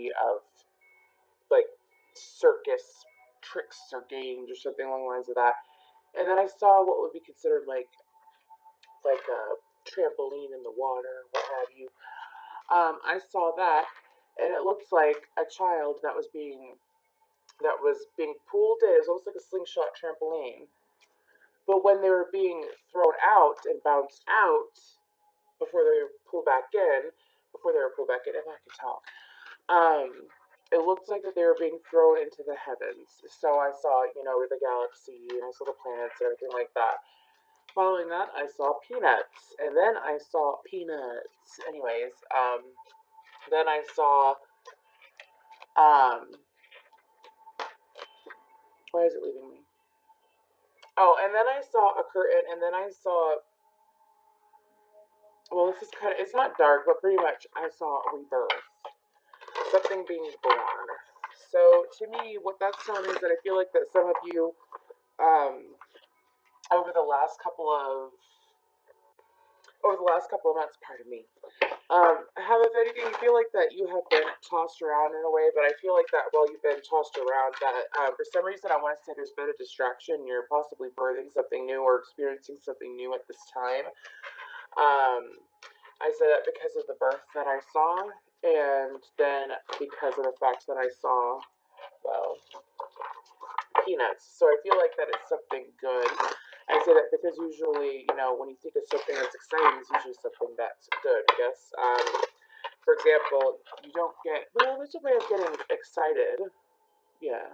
of like circus tricks or games or something along the lines of that. And then I saw what would be considered like a trampoline in the water, what have you. I saw that, and it looks like a child that was being pulled in. It was almost like a slingshot trampoline. But when they were being thrown out and bounced out before they were pulled back in, if I could talk, it looked like that they were being thrown into the heavens. So I saw, the galaxy, and I saw the planets and everything like that. Following that, I saw peanuts, and then I saw peanuts. Anyways, then I saw, why is it leaving me? Oh, and then I saw a curtain, and then I saw, well, this is it's not dark, but pretty much I saw rebirth. Something being born. So, to me, what that's telling me is that I feel like that some of you, over the last couple of months, pardon me, have, if anything, you feel like that you have been tossed around in a way, but I feel like that while you've been tossed around, that for some reason I want to say there's been a distraction. You're possibly birthing something new or experiencing something new at this time. I say that because of the birth that I saw, and then because of the fact that I saw, well, peanuts. So I feel like that it's something good. I say that because usually, when you think of something that's exciting, it's usually something that's good, I guess. For example, you don't get, well, there's a way of getting excited. Yeah.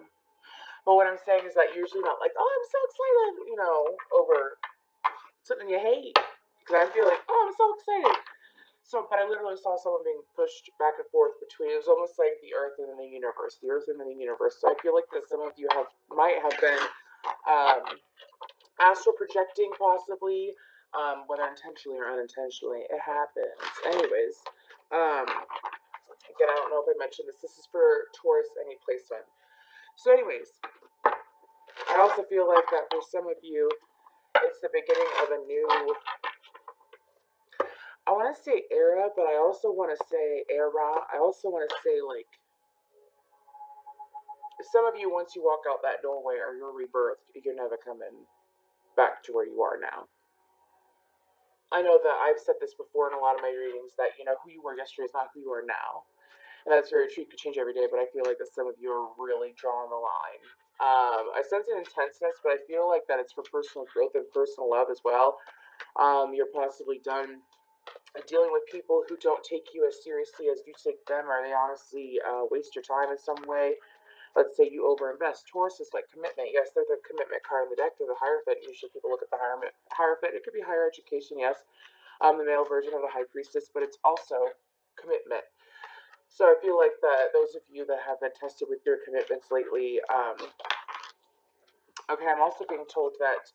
But what I'm saying is that you're usually not like, oh, I'm so excited, over something you hate. Because I feel like, oh, I'm so excited. So, but I literally saw someone being pushed back and forth between, it was almost like the earth and then the universe. So I feel like that some of you might have been astral projecting, possibly, whether intentionally or unintentionally. It happens. Anyways, again, I don't know if I mentioned this. This is for Taurus, any placement. So anyways, I also feel like that for some of you, it's the beginning of a new, I want to say era, but I also want to say era. I also want to say, like, some of you, once you walk out that doorway or you're rebirthed, you're never coming back to where you are now. I know that I've said this before in a lot of my readings, that, who you were yesterday is not who you are now. And that's very true. You could change every day, but I feel like that some of you are really drawing the line. I sense an intenseness, but I feel like that it's for personal growth and personal love as well. You're possibly done dealing with people who don't take you as seriously as you take them, or they honestly waste your time in some way. Let's say you overinvest. Taurus is like commitment. Yes, they're the commitment card in the deck. They're the Hierophant. Usually people look at the Hierophant. It could be higher education, yes. The male version of the High Priestess, but it's also commitment. So I feel like that those of you that have been tested with your commitments lately, okay, I'm also being told that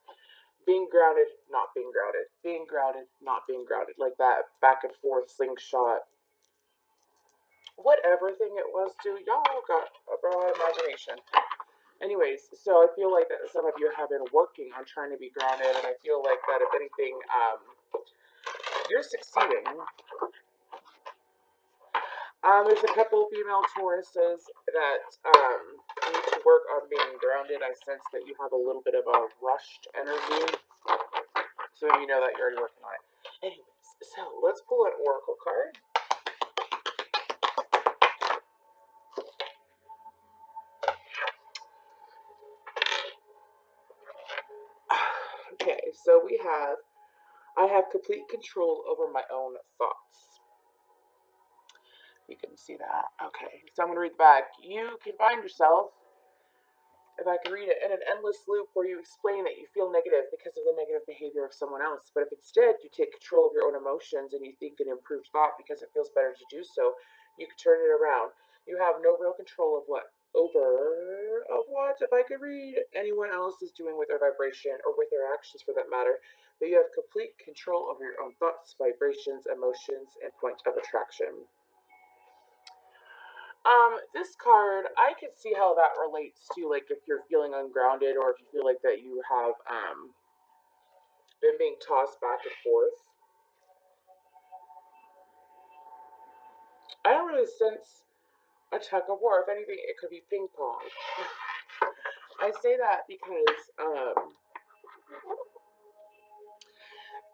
being grounded, not being grounded, being grounded, not being grounded, like that back and forth slingshot, whatever thing it was, to y'all got a broad imagination. Anyways, so I feel like that some of you have been working on trying to be grounded, and I feel like that if anything, you're succeeding. There's a couple of female Tauruses that need to work on being grounded. I sense that you have a little bit of a rushed energy, so you know that you're already working on it. Anyways, so let's pull an oracle card. Okay, so I have complete control over my own thoughts. You can see that. Okay, so I'm going to read back. You can find yourself, if I can read it, in an endless loop where you explain that you feel negative because of the negative behavior of someone else. But if instead you take control of your own emotions and you think an improved thought because it feels better to do so, you can turn it around. You have no real control of what if I could read, anyone else is doing with their vibration or with their actions for that matter. But you have complete control over your own thoughts, vibrations, emotions, and point of attraction. This card, I could see how that relates to, like, if you're feeling ungrounded or if you feel like that you have, been being tossed back and forth. I don't really sense a tug of war. If anything, it could be ping pong. I say that because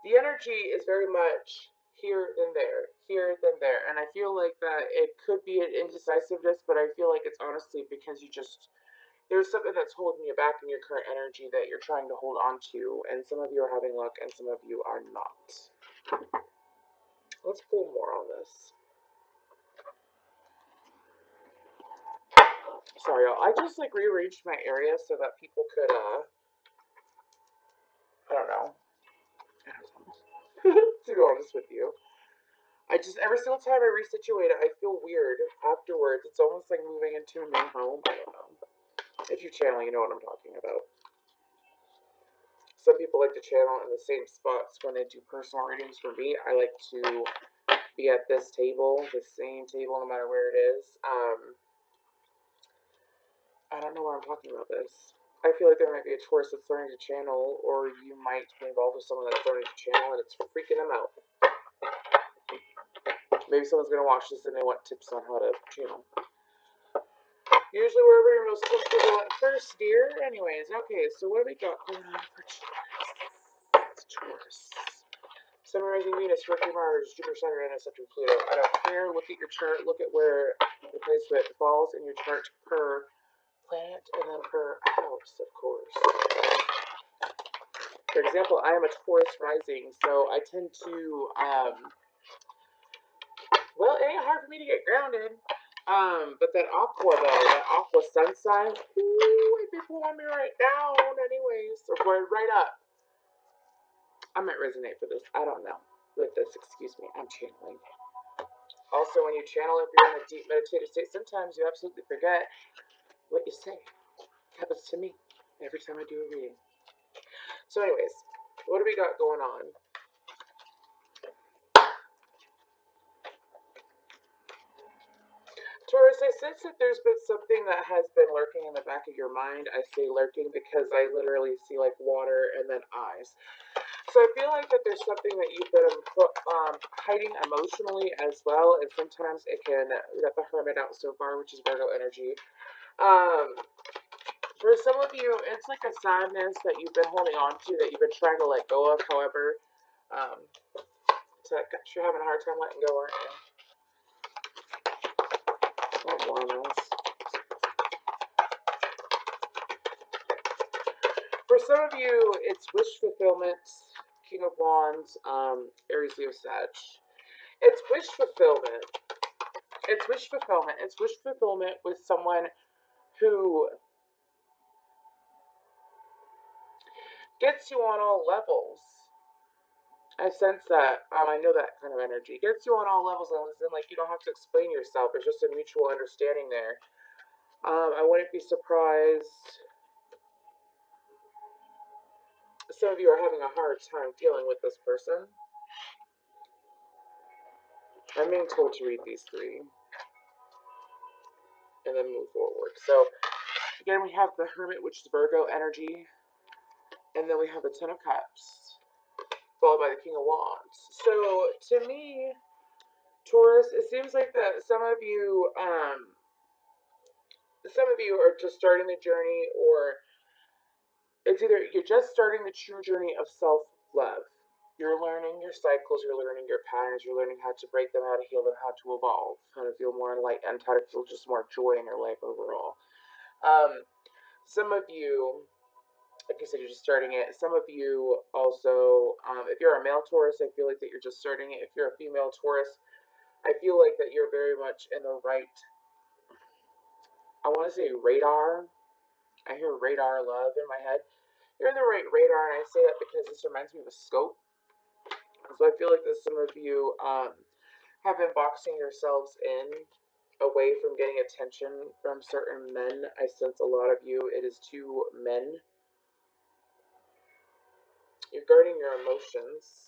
the energy is very much here then there, and I feel like that it could be an indecisiveness, but I feel like it's honestly because there's something that's holding you back in your current energy that you're trying to hold on to, and some of you are having luck and some of you are not. Let's pull more on this. Sorry, y'all. I just rearranged my area so that people could I don't know. To be honest with you. Every single time I resituate it, I feel weird afterwards. It's almost like moving into a new home. I don't know. If you channel, you know what I'm talking about. Some people like to channel in the same spots when they do personal readings. For me, I like to be at this table, the same table, no matter where it is. I don't know why I'm talking about this. I feel like there might be a Taurus that's learning to channel, or you might be involved with someone that's learning to channel and it's freaking them out. Maybe someone's going to watch this and they want tips on how to channel. Usually wherever you're most comfortable at first, dear. Anyways, okay, so what have we got going on for Taurus? Sun, rising Venus, Mercury, Mars, Jupiter, Saturn, and Neptune, Pluto. I don't care. Look at your chart. Look at where the placement falls in your chart per planet and then per house, of course. For example, I am a Taurus rising, so I tend to, well, it ain't hard for me to get grounded. But that aqua though, that aqua sun sign, ooh, if it pulled me right down anyways, or right up. I might resonate for this, I don't know. With this, excuse me, I'm channeling. Also, when you channel, if you're in a deep meditative state, sometimes you absolutely forget what you say. It happens to me every time I do a reading. So anyways, what do we got going on? Taurus, I sense that there's been something that has been lurking in the back of your mind. I say lurking because I literally see like water and then eyes. So I feel like that there's something that you've been hiding emotionally as well, and sometimes it can let the Hermit out so far, which is Virgo energy. For some of you, it's like a sadness that you've been holding on to, that you've been trying to let go of. However, you're having a hard time letting go, aren't you? What more on this? For some of you, it's wish fulfillment. King of Wands, Aries, Leo, Sag. It's wish fulfillment. It's wish fulfillment. It's wish fulfillment with someone who gets you on all levels. I sense that. I know that kind of energy. Gets you on all levels, and like you don't have to explain yourself. There's just a mutual understanding there. I wouldn't be surprised. Some of you are having a hard time dealing with this person. I'm being told to read these three and then move forward. So again, we have the Hermit, which is Virgo energy, and then we have the Ten of Cups, followed by the King of Wands. So to me, Taurus, it seems like that some of you are just starting the journey, or it's either you're just starting the true journey of self-love. You're learning your cycles, you're learning your patterns, you're learning how to break them, how to heal them, how to evolve, how to feel more enlightened, how to feel just more joy in your life overall. Some of you, like I said, you're just starting it. Some of you also, if you're a male Taurus, I feel like that you're just starting it. If you're a female Taurus, I feel like that you're very much in the right, I want to say radar. I hear radar love in my head. You're in the right radar, and I say that because this reminds me of a scope. So I feel like that some of you have been boxing yourselves in away from getting attention from certain men. I sense a lot of you, it is two men. You're guarding your emotions.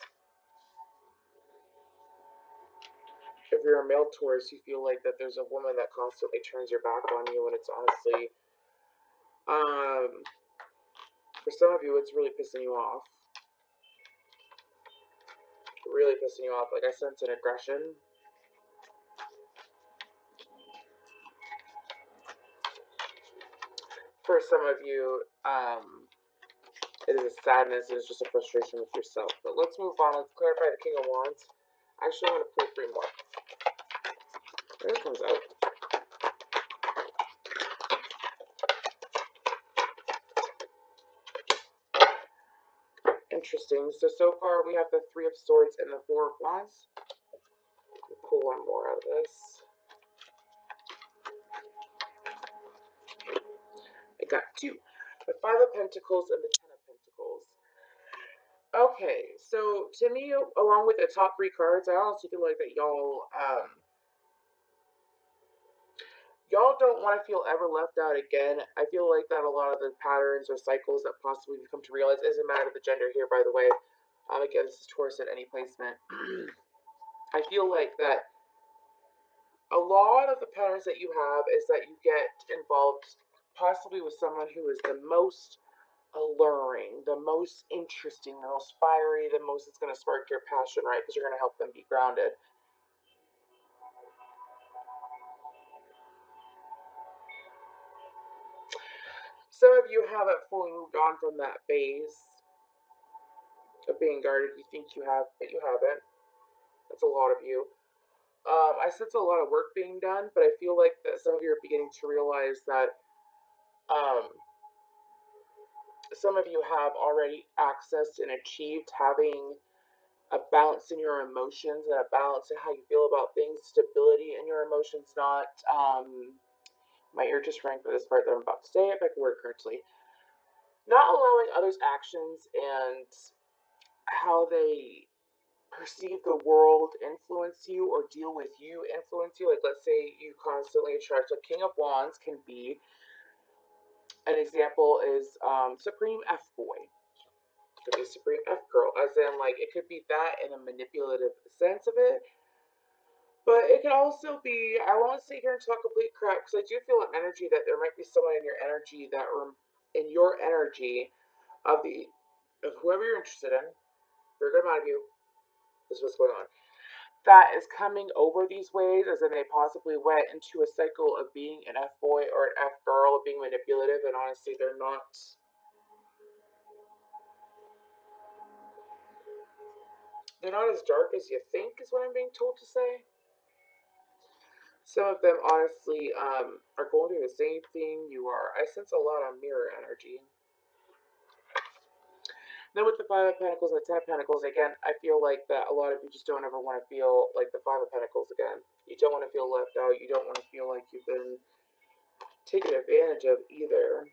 If you're a male Taurus, you feel like that there's a woman that constantly turns your back on you, and it's honestly, for some of you, it's really pissing you off. Really pissing you off. Like, I sense an aggression. For some of you, it is a sadness and it's just a frustration with yourself. But let's move on. Let's clarify the King of Wands. Actually, I'm going to pull 3 more. There it comes out. Interesting. So far we have the 3 of Swords and the 4 of Wands. Let me pull 1 more out of this. I got 2. The 5 of Pentacles and the 10 of Pentacles. Okay, so to me, along with the top 3 cards, I honestly feel like that y'all don't want to feel ever left out again. I feel like that a lot of the patterns or cycles that possibly you come to realize, isn't matter the gender here, by the way. Again, this is Taurus at any placement. I feel like that a lot of the patterns that you have is that you get involved possibly with someone who is the most alluring, the most interesting, the most fiery, the most that's going to spark your passion, right? Because you're going to help them be grounded. Some of you haven't fully moved on from that phase of being guarded. You think you have, but you haven't. That's a lot of you. I sense a lot of work being done, but I feel like that some of you are beginning to realize that some of you have already accessed and achieved having a balance in your emotions and a balance in how you feel about things, stability in your emotions, not, my ear just rang for this part that I'm about to say, if I can word correctly. Not allowing others' actions and how they perceive the world influence you or deal with you influence you. Like, let's say you constantly attract, a King of Wands can be, an example is Supreme F Boy. Could be Supreme F Girl, as in, like, it could be that in a manipulative sense of it. But it could also be, I won't sit here and talk complete crap, because I do feel an energy that there might be someone in your energy that, in your energy of whoever you're interested in, for a good amount of you, this is what's going on, that is coming over these ways, as in they possibly went into a cycle of being an F boy or an F girl, of being manipulative, and honestly, they're not as dark as you think, is what I'm being told to say. Some of them, honestly, are going through the same thing you are. I sense a lot of mirror energy. Then with the 5 of Pentacles and the 10 of Pentacles, again, I feel like that a lot of you just don't ever want to feel like the 5 of Pentacles again. You don't want to feel left out. You don't want to feel like you've been taken advantage of either.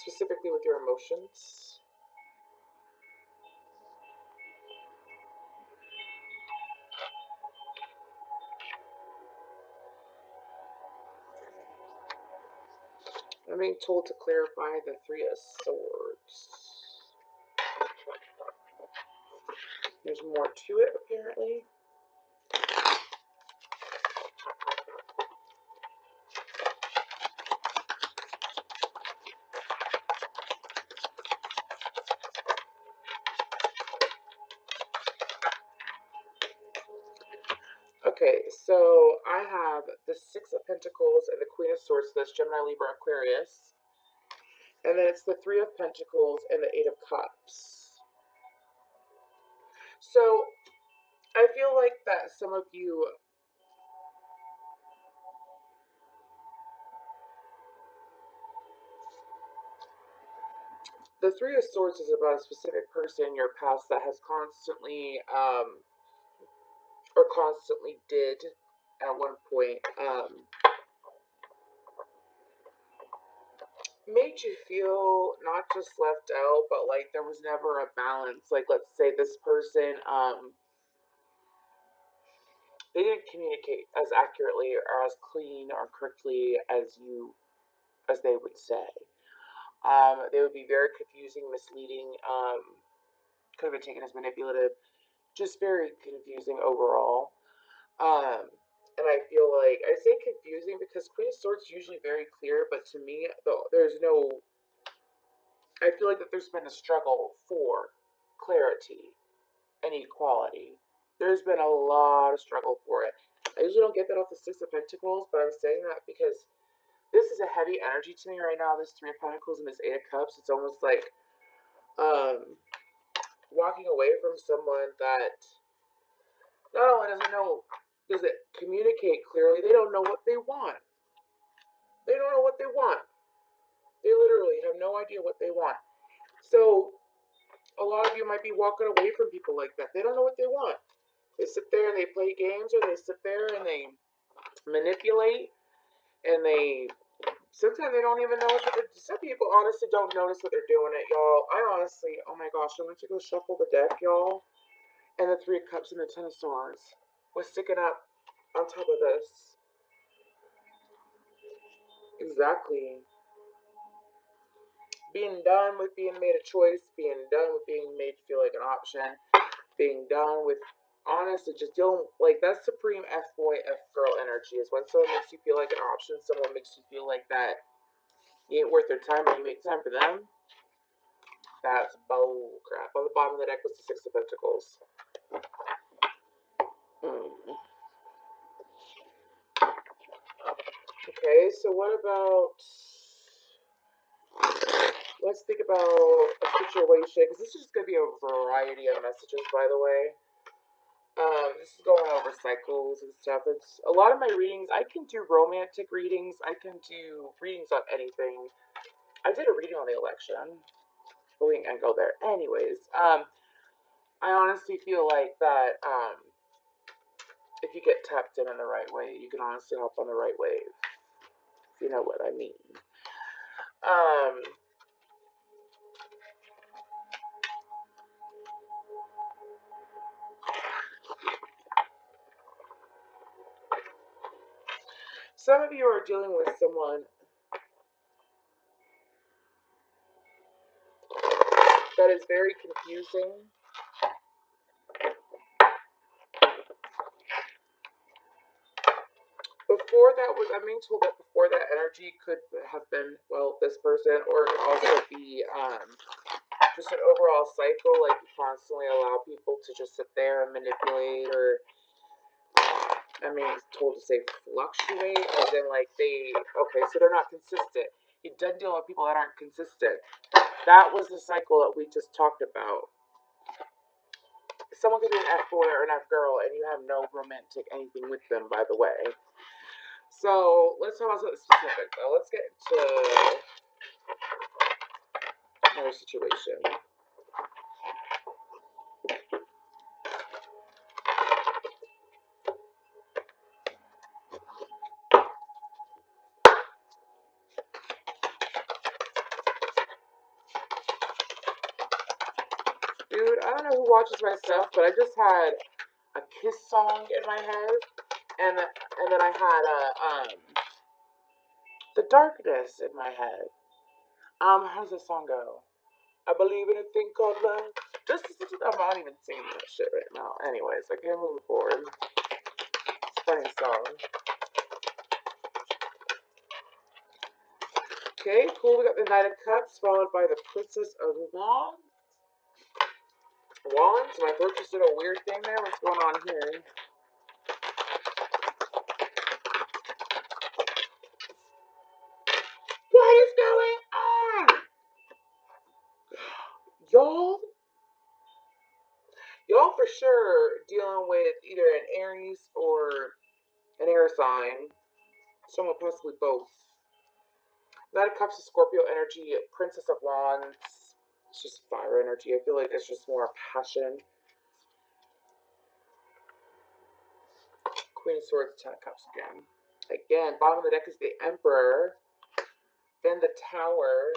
Specifically with your emotions. I'm being told to clarify the 3 of Swords. There's more to it, apparently. Okay, so I have the 6 of Pentacles and the Queen of Swords, so that's Gemini, Libra, Aquarius. And then it's the 3 of Pentacles and the 8 of Cups. So I feel like that some of you, the 3 of Swords is about a specific person in your past that has constantly, or constantly did at one point, made you feel not just left out, but like there was never a balance. Like, let's say this person, they didn't communicate as accurately or as clean or correctly as they would say. They would be very confusing, misleading, could have been taken as manipulative, just very confusing overall. And I feel like, I say confusing because Queen of Swords is usually very clear, but to me, though, I feel like that there's been a struggle for clarity and equality. There's been a lot of struggle for it. I usually don't get that off the 6 of Pentacles, but I'm saying that because this is a heavy energy to me right now. This Three of Pentacles and this Eight of Cups. It's almost like walking away from someone that not only does it communicate clearly, they don't know what they want. They don't know what they want. They literally have no idea what they want. So a lot of you might be walking away from people like that. They don't know what they want. They sit there and they play games, or they sit there and they manipulate, and sometimes they don't even know what they're. Some people honestly don't notice what they're doing it, y'all. I honestly, oh my gosh, I went to go shuffle the deck, y'all, and the Three of Cups and the Ten of Swords was sticking up on top of this. Exactly. Being done with being made a choice, being done with being made to feel like an option, being done with honestly just dealing like that's supreme F boy, F girl energy is when someone makes you feel like an option, someone makes you feel like that you ain't worth their time, but you make time for them. That's bull crap. On the bottom of the deck was the Six of Pentacles. Okay, so what about, let's think about a situation, because this is just going to be a variety of messages, by the way. This is going over cycles and stuff. It's a lot of my readings. I can do romantic readings. I can do readings on anything. I did a reading on the election, but we ain't gonna go there. Anyways, I honestly feel like that if you get tapped in the right way, you can honestly hop on the right wave. If you know what I mean. Some of you are dealing with someone that is very confusing. Before that was, I'm being told that before that energy could have been, well, this person, or it could also be just an overall cycle, like you constantly allow people to just sit there and manipulate, or, I mean, it's told to say fluctuate, as in like okay, so they're not consistent. You done dealing with people that aren't consistent. That was the cycle that we just talked about. Someone could be an F boy or an F girl, and you have no romantic anything with them, by the way. So let's talk about something specific, though. Let's get into another situation. Dude, I don't know who watches my stuff, but I just had a Kiss song in my head, and then I had The Darkness in my head. How does the song go? I believe in a thing called love. I'm not even singing that shit right now. Anyways, I can't move forward. It's a funny song. Okay, cool. We got the Knight of Cups followed by the Princess of Wands. My throat just did a weird thing there. What's going on here? What is going on? Y'all for sure dealing with either an Aries or an air sign. Someone possibly both. Knight of Cups is Scorpio energy. Princess of Wands, it's just fire energy. I feel like it's just more passion. Queen of Swords, Ten of Cups again. Again, bottom of the deck is the Emperor, then the Tower,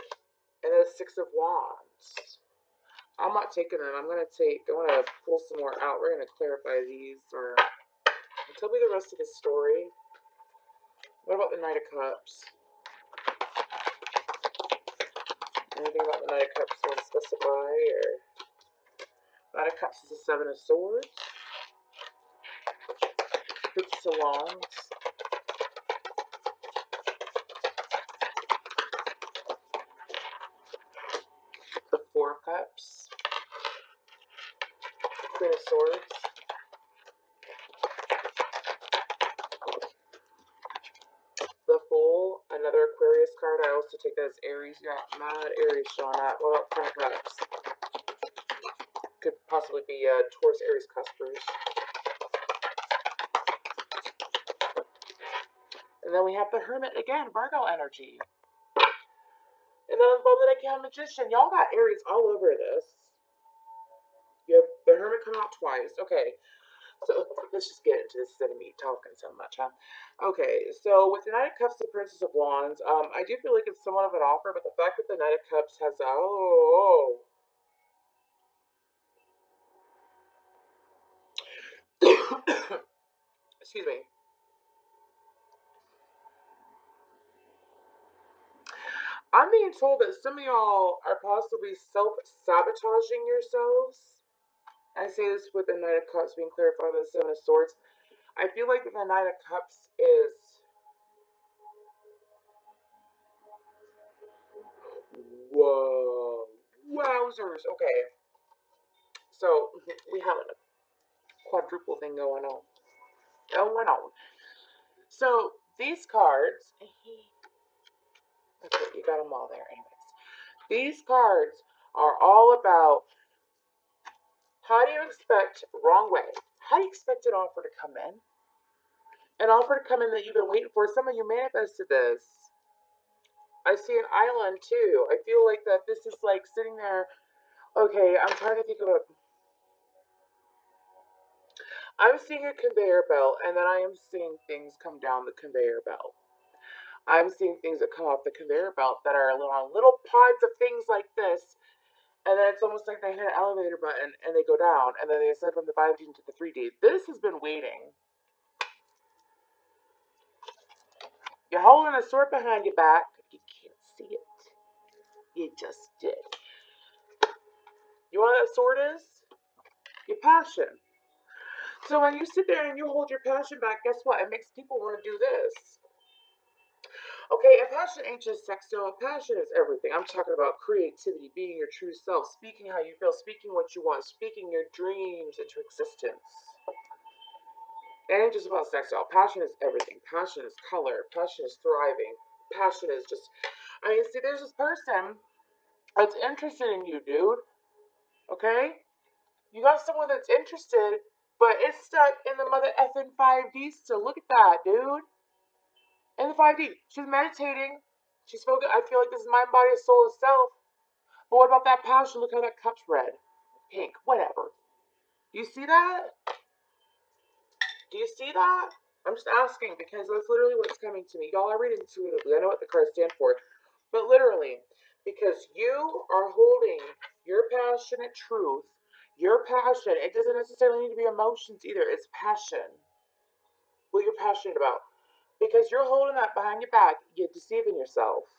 and then the Six of Wands. I'm not taking them. I'm gonna pull some more out. We're gonna clarify these, or tell me the rest of the story. What about the Knight of Cups? Anything about the Knight of Cups you want to specify? Or Knight of Cups is the Seven of Swords. Princess of Wands. The Four of Cups. Queen of Swords. The Fool, and another Aquarius card. I also take that as Aries. You got mad Aries showing up. Well, Ten of Cups. Could possibly be Taurus, Aries, Cuspers. And then we have the Hermit again, Virgo energy. And then on the bottom, I got Magician. Y'all got Aries all over this. You have the Hermit come out twice. Okay, so let's just get into this instead of me talking so much, huh? Okay, so with the Knight of Cups, the Princess of Wands, I do feel like it's somewhat of an offer, but the fact that the Knight of Cups has excuse me. I'm being told that some of y'all are possibly self-sabotaging yourselves. I say this with the Knight of Cups being clarified by the Seven of Swords. I feel like the Knight of Cups is... Whoa. Wowzers. Okay. So, we have a quadruple thing going on. So, these cards... Okay, you got them all there anyways. These cards are all about how do you expect, wrong way, how do you expect an offer to come in? An offer to come in that you've been waiting for. Some of you manifested this. I see an island too. I feel like that this is like sitting there. Okay, I'm trying to think of a... I'm seeing a conveyor belt, and then I am seeing things come down the conveyor belt. I'm seeing things that come off the conveyor belt that are on little pods of things like this, and then it's almost like they hit an elevator button and they go down, and then they ascend from the 5D into the 3D. This has been waiting. You're holding a sword behind your back. You can't see it. You just did. You know what that sword is? Your passion. So when you sit there and you hold your passion back, guess what? It makes people want to do this. Okay, and passion ain't just sex, though. Passion is everything. I'm talking about creativity, being your true self, speaking how you feel, speaking what you want, speaking your dreams into existence. It ain't just about sex, though. Passion is everything. Passion is color. Passion is thriving. Passion is just... I mean, see, there's this person that's interested in you, dude. Okay? You got someone that's interested, but it's stuck in the mother effing 5D still. Look at that, dude. In the 5D. She's meditating. She's focused. I feel like this is mind, body, soul, and self. But what about that passion? Look how that cup's red. Pink. Whatever. Do you see that? Do you see that? I'm just asking because that's literally what's coming to me. Y'all are reading intuitively. I know what the cards stand for. But literally, because you are holding your passionate truth, your passion, it doesn't necessarily need to be emotions either. It's passion. What you're passionate about. Because you're holding that behind your back, you're deceiving yourself.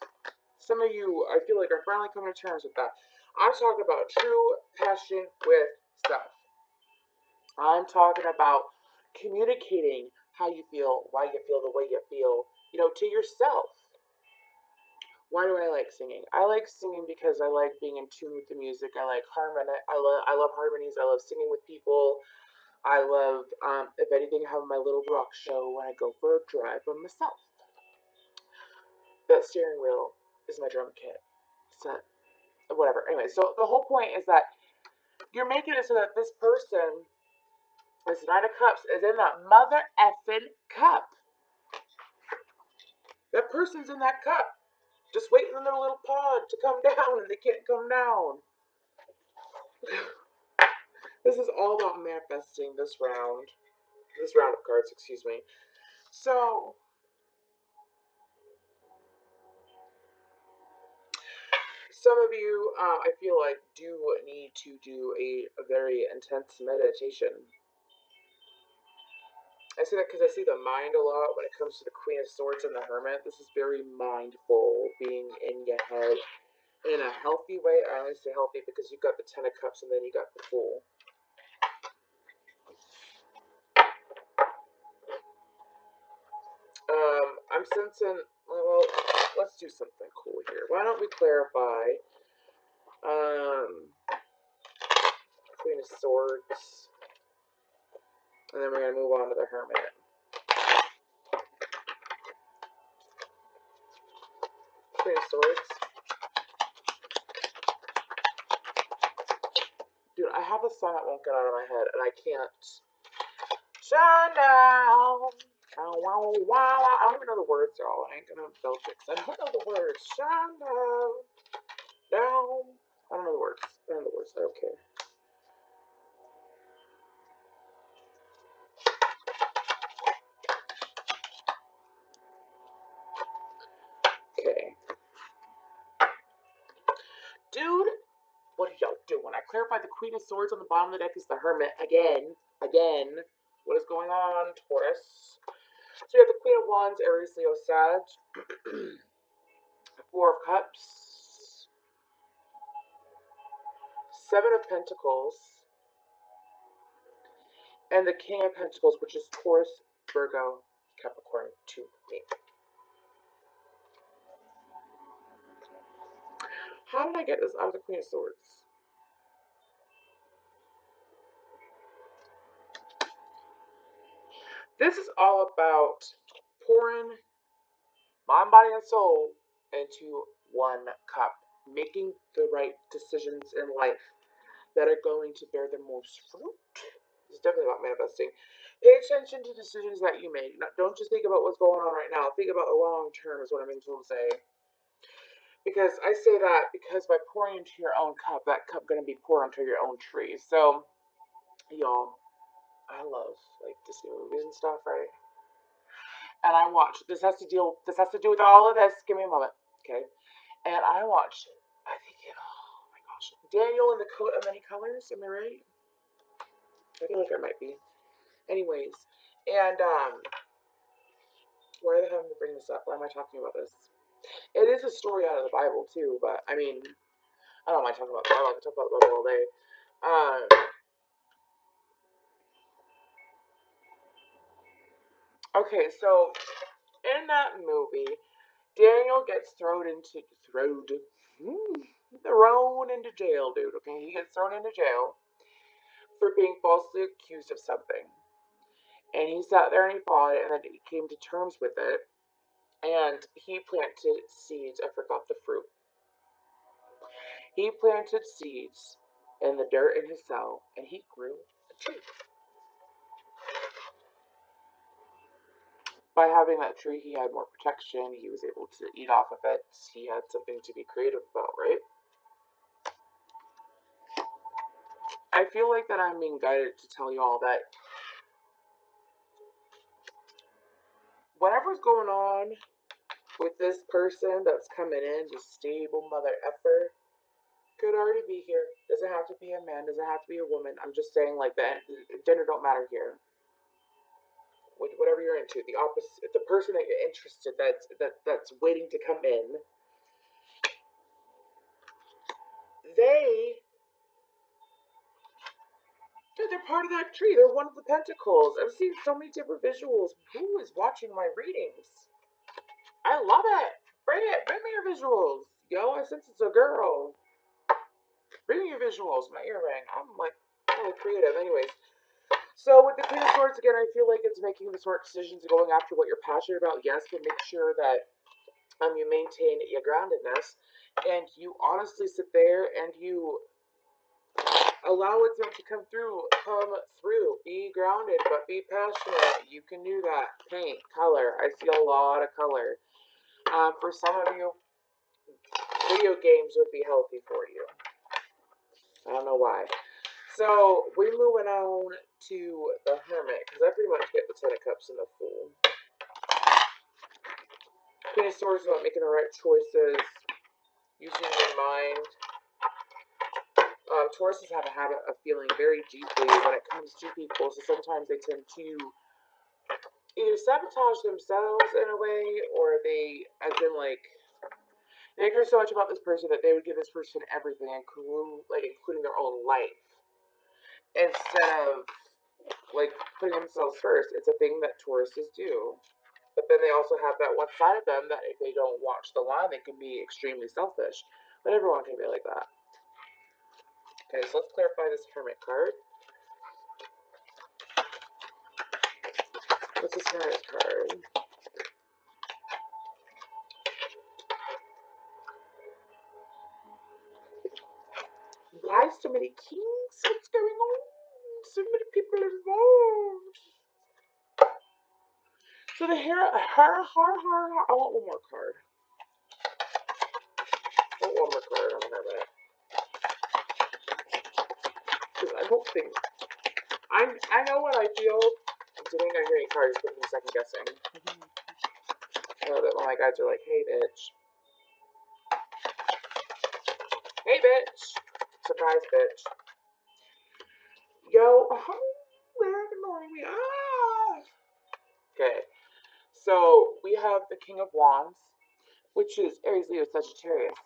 Some of you, I feel like, are finally coming to terms with that. I'm talking about true passion with stuff. I'm talking about communicating how you feel, why you feel the way you feel, to yourself. Why do I like singing? I like singing because I like being in tune with the music. I like harmony. I love harmonies. I love singing with people. I love, if anything, having my little rock show when I go for a drive by myself. That steering wheel is my drum kit. Set. Whatever. Anyway, so the whole point is that you're making it so that this person, this Nine of Cups, is in that mother effing cup. That person's in that cup. Just waiting in their little pod to come down, and they can't come down. This is all about manifesting this round. This round of cards, excuse me. So, some of you, I feel like, do need to do a very intense meditation. I say that because I see the mind a lot when it comes to the Queen of Swords and the Hermit. This is very mindful, being in your head in a healthy way. I only say healthy because you've got the Ten of Cups and then you got the Fool. I'm sensing, well, let's do something cool here. Why don't we clarify, Queen of Swords, and then we're going to move on to the Hermit. Queen of Swords. Dude, I have a song that won't get out of my head, and I can't. Shine down. Wow, wow, wow. I don't even know the words at all. I ain't gonna belch it, because I don't know the words. Shine down. Down. I don't know the words. I don't know the words. I don't care. Okay. Dude, what are y'all doing? I clarified the Queen of Swords on the bottom of the deck is the Hermit. Again. What is going on, Taurus? So you have the Queen of Wands, Aries, Leo, Sag. Four of Cups. Seven of Pentacles. And the King of Pentacles, which is Taurus, Virgo, Capricorn, to me. How did I get this out of the Queen of Swords? This is all about pouring mind, body, and soul into one cup. Making the right decisions in life that are going to bear the most fruit. It's definitely about manifesting. Pay attention to decisions that you make. Don't just think about what's going on right now. Think about the long term is what I'm being told to say. Because I say that because by pouring into your own cup, that cup going to be poured onto your own tree. So, y'all, I love like Disney movies and stuff, right? And I watch. This has to do with all of this. Give me a moment, okay? And I watched. I think oh my gosh, Daniel in the Coat of Many Colors. Am I right? I feel like I might be. Anyways, and why the hell am I bringing this up? Why am I talking about this? It is a story out of the Bible too, but I mean, I don't mind talking about the Bible. I can talk about the Bible all day. Okay, so in that movie, Daniel gets thrown into jail, dude. Okay, he gets thrown into jail for being falsely accused of something, and he sat there and he fought it, and then he came to terms with it, and he planted seeds. I forgot the fruit. He planted seeds in the dirt in his cell, and he grew a tree. By having that tree, he had more protection. He was able to eat off of it. He had something to be creative about, right? I feel like that I'm being guided to tell you all that whatever's going on with this person that's coming in, just stable mother effer, could already be here. Doesn't have to be a man, doesn't have to be a woman. I'm just saying like that gender don't matter here. Whatever you're into, the opposite, the person that you're interested, that's waiting to come in, they're part of that tree. They're one of the pentacles. I've seen so many different visuals. Who is watching my readings? I love it. Bring it. Bring me your visuals. Yo, since it's a girl. Bring me your visuals. My earring. I'm like really creative. Anyways. So with the Queen of Swords again, I feel like it's making the smart decisions, going after what you're passionate about, yes, but make sure that you maintain your groundedness and you honestly sit there and you allow it to come through. Be grounded, but be passionate. You can do that. Paint, color. I see a lot of color. For some of you, video games would be healthy for you. I don't know why. So we're moving on to the Hermit, because I pretty much get the Ten of Cups and the Fool. Queen of Swords is about making the right choices, using your mind. Tauruses have a habit of feeling very deeply when it comes to people, so sometimes they tend to either sabotage themselves in a way, or they, as in like, they care so much about this person that they would give this person everything, including their own life, instead of like putting themselves first. It's a thing that Tauruses do. But then they also have that one side of them that if they don't watch the line, they can be extremely selfish. But everyone can be like that. Okay, so let's clarify this Hermit card. What's this Hermit card? Why so many kings? What's going on? So many people involved. So the hair, I want one more card. I want one more card. I don't have it. Because I don't think. I know what I feel. I'm sitting on getting cards, but I'm second guessing. I know that all my guys are like, hey, bitch. Hey, bitch. Surprise, bitch. Yo, where good morning we are. Okay, so we have the King of Wands, which is Aries, Leo, Sagittarius.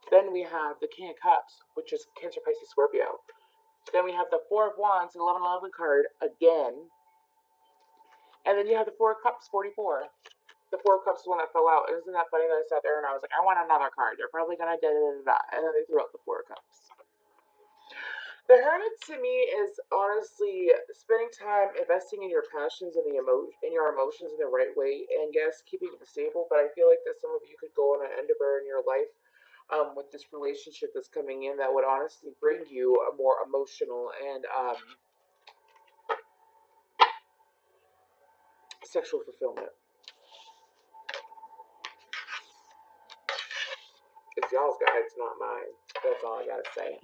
Then we have the King of Cups, which is Cancer, Pisces, Scorpio. Then we have the Four of Wands, the 11-11 card again. And then you have the Four of Cups, 44. The Four of Cups is the one that fell out. And isn't that funny that I sat there and I was like, I want another card. They're probably gonna da-da-da-da. And then they threw out the Four of Cups. The Hermit to me is honestly spending time investing in your passions and in your emotions in the right way, and yes, keeping it stable. But I feel like that some of you could go on an endeavor in your life with this relationship that's coming in that would honestly bring you a more emotional and sexual fulfillment. It's y'all's guides, not mine. That's all I gotta say.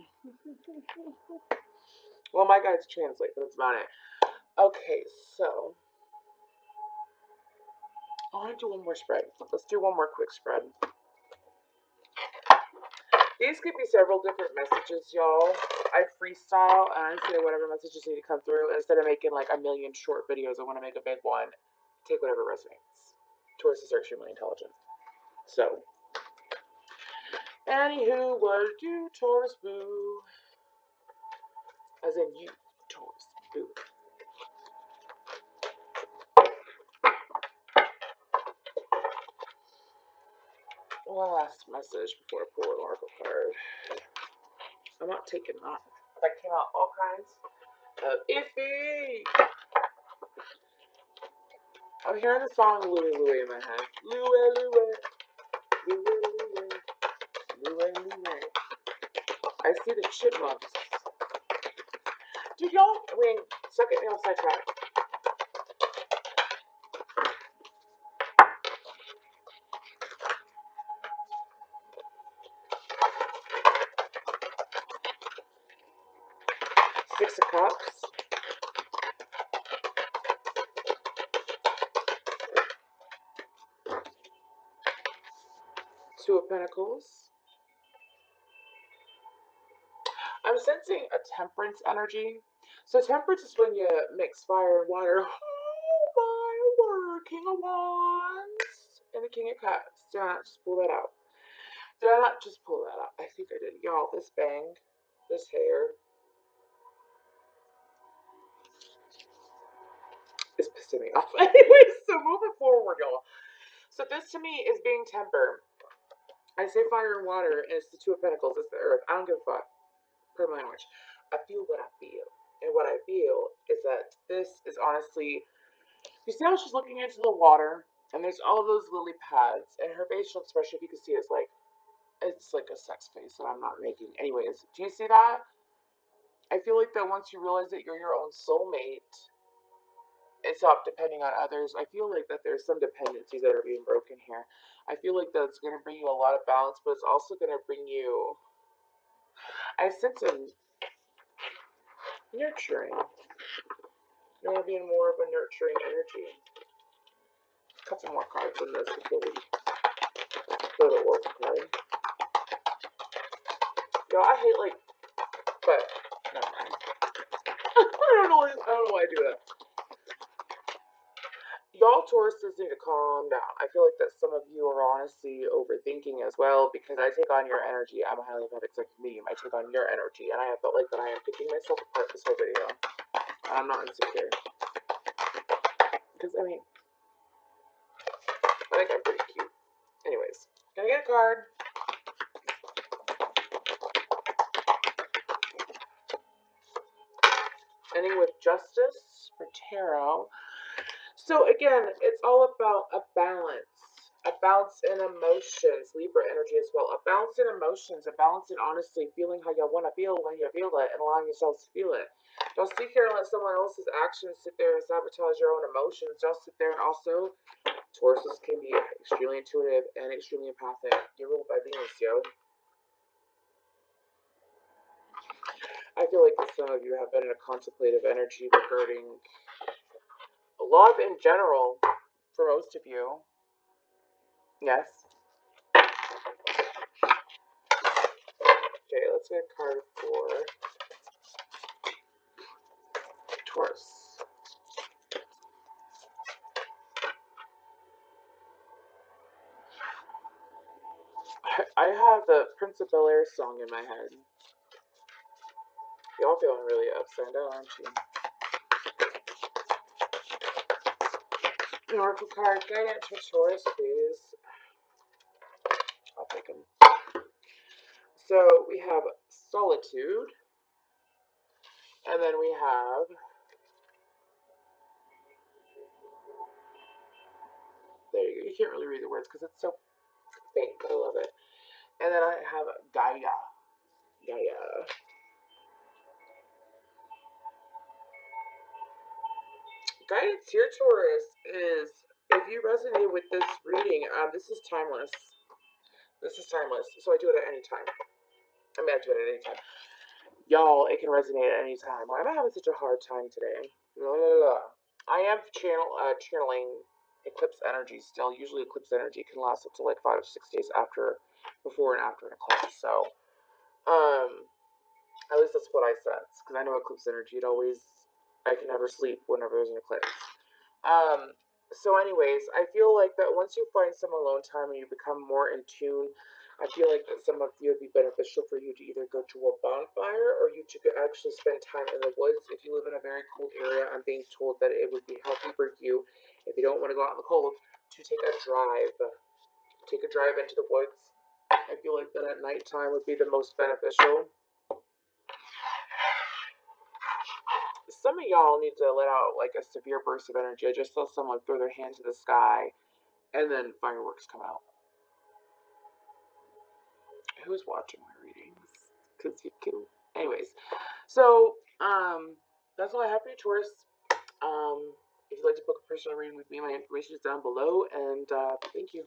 Well, my guides translate, but that's about it. Okay, so I want to do one more spread. Let's do one more quick spread. These could be several different messages, y'all. I freestyle and I say whatever messages need to come through. Instead of making like a million short videos, I want to make a big one. Take whatever resonates. Tauruses are extremely intelligent. So, anywho, what do Taurus boo? As in you, Taurus boo. One last message before I pull an oracle card. I'm not taking that. That came out all kinds of iffy. I'm hearing the song Louie Louie in my head. Louie Louie. Louie Louie. Louie Louie. I see the chipmunks. Dude, y'all, second me off sidetrack. Six of Cups. Two of Pentacles. I'm sensing a Temperance energy. So Temperance is when you mix fire and water. Oh my word, King of Wands and the King of Cups. Did I not just pull that out? Did I not just pull that out? I think I did. Y'all, this bang, this hair is pissing me off. Anyways, so moving forward, y'all. So this to me is being tempered. I say fire and water, and it's the Two of Pentacles. It's the Earth. I don't give a fuck. Per my language. I feel what I feel. And what I feel is that this is honestly... You see how she's looking into the water, and there's all those lily pads, and her facial expression, if you can see, is like... It's like a sex face that I'm not making. Anyways, do you see that? I feel like that once you realize that you're your own soulmate, it's not depending on others. I feel like that there's some dependencies that are being broken here. I feel like that's going to bring you a lot of balance, but it's also going to bring you... I sense a nurturing. You want to be in more of a nurturing energy. A couple more cards in this before we go to Oracle card. Yo, I hate like, but never mind. I don't know why I do that. Y'all Tauruses need to calm down. I feel like that some of you are honestly overthinking as well, because I take on your energy. I'm a highly empathic psychic medium. I take on your energy, and I have felt like that I am picking myself apart this whole video. I'm not insecure. Because, I mean, I think I'm pretty cute. Anyways, gonna get a card. Ending with Justice for Tarot. So again, it's all about a balance bounce in emotions, Libra energy as well. A bounce in emotions, a balance in honesty, feeling how you want to feel when you feel it, and allowing yourself to feel it. Don't sit here and let someone else's actions sit there and sabotage your own emotions. Don't sit there and also, Tauruses can be extremely intuitive and extremely empathic. You're ruled by Venus, yo. I feel like some of you have been in a contemplative energy regarding love in general, for most of you. Yes. Okay, let's get a card for Taurus. I have the Prince of Bel Air song in my head. Y'all feeling really upside down, aren't you? An Oracle card, guidance for Taurus, please. I'll take them. So we have Solitude, and then we have there you go. You can't really read the words because it's so faint, but I love it. And then I have Gaia. Guidance here, Taurus, is if you resonate with this reading, this is timeless. This is timeless. So I do it at any time. I mean, I do it at any time. Y'all, it can resonate at any time. Why am I having such a hard time today? I am channeling eclipse energy still. Usually eclipse energy can last up to like 5 to 6 days before and after an eclipse. So, at least that's what I sense. Because I know eclipse energy, I can never sleep whenever there's an eclipse. So anyways, I feel like that once you find some alone time and you become more in tune, I feel like that some of you would be beneficial for you to either go to a bonfire or you to actually spend time in the woods. If you live in a very cold area, I'm being told that it would be healthy for you, if you don't want to go out in the cold, to take a drive. Take a drive into the woods. I feel like that at nighttime would be the most beneficial. Some of y'all need to let out like a severe burst of energy. I just saw someone throw their hand to the sky and then fireworks come out. Who's watching my readings? Because you can. Anyways, so that's all I have for you, Taurus. If you'd like to book a personal reading with me, my information is down below, and thank you.